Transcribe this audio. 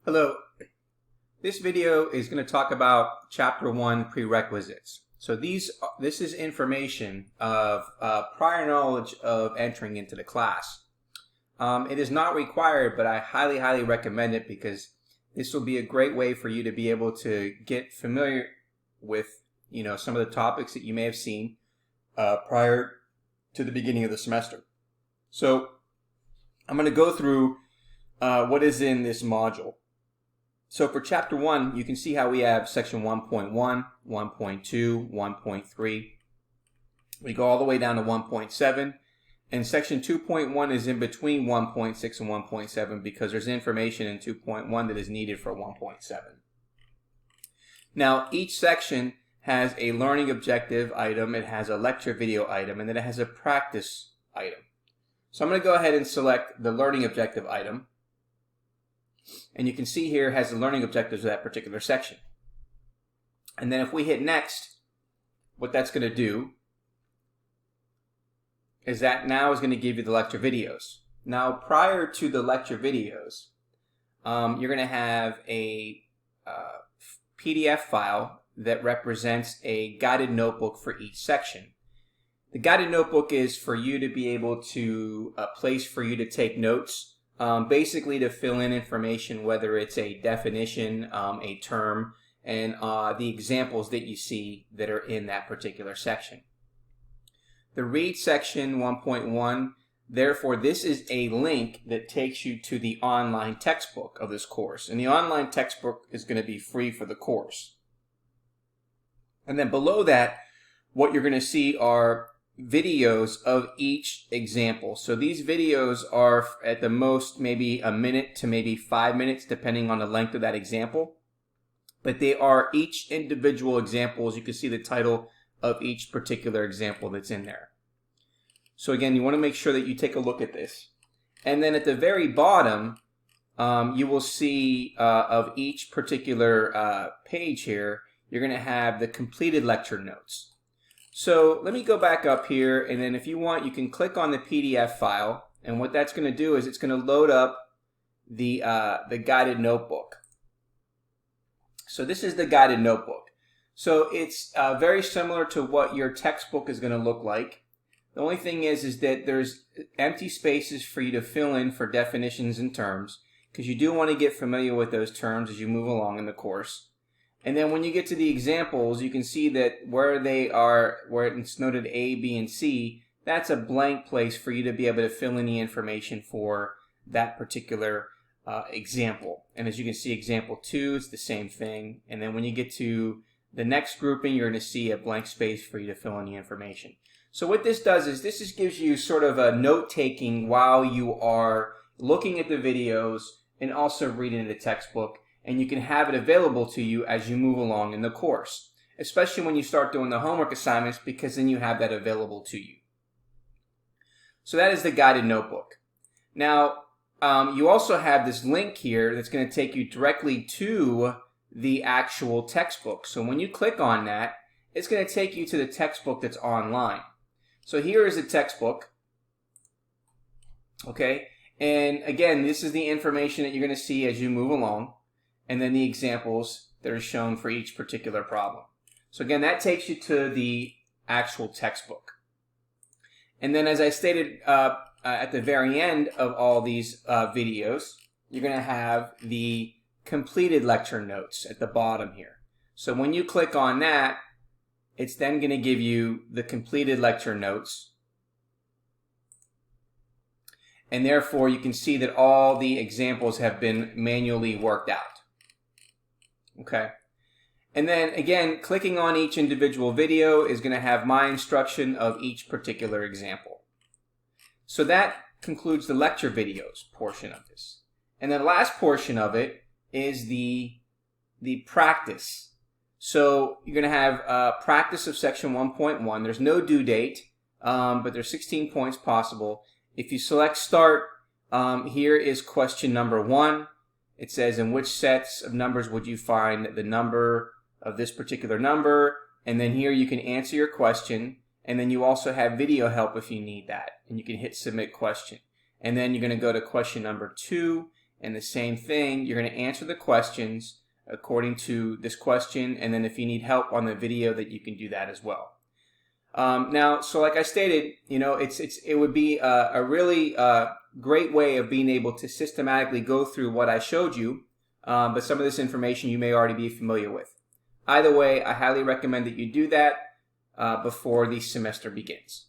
Hello. This video is going to talk about Chapter 1 Prerequisites. So this is information of prior knowledge of entering into the class. It is not required, but I highly recommend it because this will be a great way for you to be able to get familiar with some of the topics that you may have seen prior to the beginning of the semester. So I'm going to go through what is in this module. So for Chapter 1, you can see how we have Section 1.1, 1.2, 1.3. We go all the way down to 1.7. And Section 2.1 is in between 1.6 and 1.7 because there's information in 2.1 that is needed for 1.7. Now, each section has a learning objective item, it has a lecture video item, and then it has a practice item. So I'm going to go ahead and select the learning objective item. And you can see here it has the learning objectives of that particular section. And then if we hit next, what that's going to do is that now is going to give you the lecture videos. Now, prior to the lecture videos, you're going to have a PDF file that represents a guided notebook for each section. The guided notebook is for you to be able to, a place for you to take notes, basically to fill in information, whether it's a definition, a term, and the examples that you see that are in that particular section. The read section 1.1, therefore this is a link that takes you to the online textbook of this course. And the online textbook is going to be free for the course. And then below that, what you're going to see are videos of each example. So these videos are at the most maybe a minute to maybe 5 minutes depending on the length of that example. But they are each individual examples. You can see the title of each particular example that's in there. So again, you want to make sure that you take a look at this. And then at the very bottom, you will see of each particular page here, you're going to have the completed lecture notes. So let me go back up here, and then if you want, you can click on the PDF file, and what that's going to do is it's going to load up the guided notebook. So this is the guided notebook. So it's very similar to what your textbook is going to look like. The only thing is that there's empty spaces for you to fill in for definitions and terms, because you do want to get familiar with those terms as you move along in the course. And then when you get to the examples, you can see that where it's noted A, B, and C, that's a blank place for you to be able to fill in the information for that particular example. And as you can see, example 2, it's the same thing. And then when you get to the next grouping, you're going to see a blank space for you to fill in the information. So what this does is this just gives you sort of a note-taking while you are looking at the videos and also reading the textbook. And you can have it available to you as you move along in the course, especially when you start doing the homework assignments, because then you have that available to you. So that is the guided notebook. Now, you also have this link here that's going to take you directly to the actual textbook. So when you click on that, it's going to take you to the textbook that's online. So here is the textbook. Okay, and again, this is the information that you're going to see as you move along, and then the examples that are shown for each particular problem. So again, that takes you to the actual textbook. And then as I stated at the very end of all these videos, you're going to have the completed lecture notes at the bottom here. So when you click on that, it's then going to give you the completed lecture notes. And therefore, you can see that all the examples have been manually worked out. Okay, and then again, clicking on each individual video is going to have my instruction of each particular example. So that concludes the lecture videos portion of this. And the last portion of it is the practice. So you're going to have practice of section 1.1. There's no due date, but there's 16 points possible. If you select start, here is question number 1. It says, in which sets of numbers would you find the number of this particular number? And then here you can answer your question. And then you also have video help if you need that. And you can hit submit question. And then you're going to go to question number 2. And the same thing, you're going to answer the questions according to this question, and then if you need help on the video, that you can do that as well. Now, so like I stated, it would be a really great way of being able to systematically go through what I showed you, but some of this information you may already be familiar with. Either way, I highly recommend that you do that before the semester begins.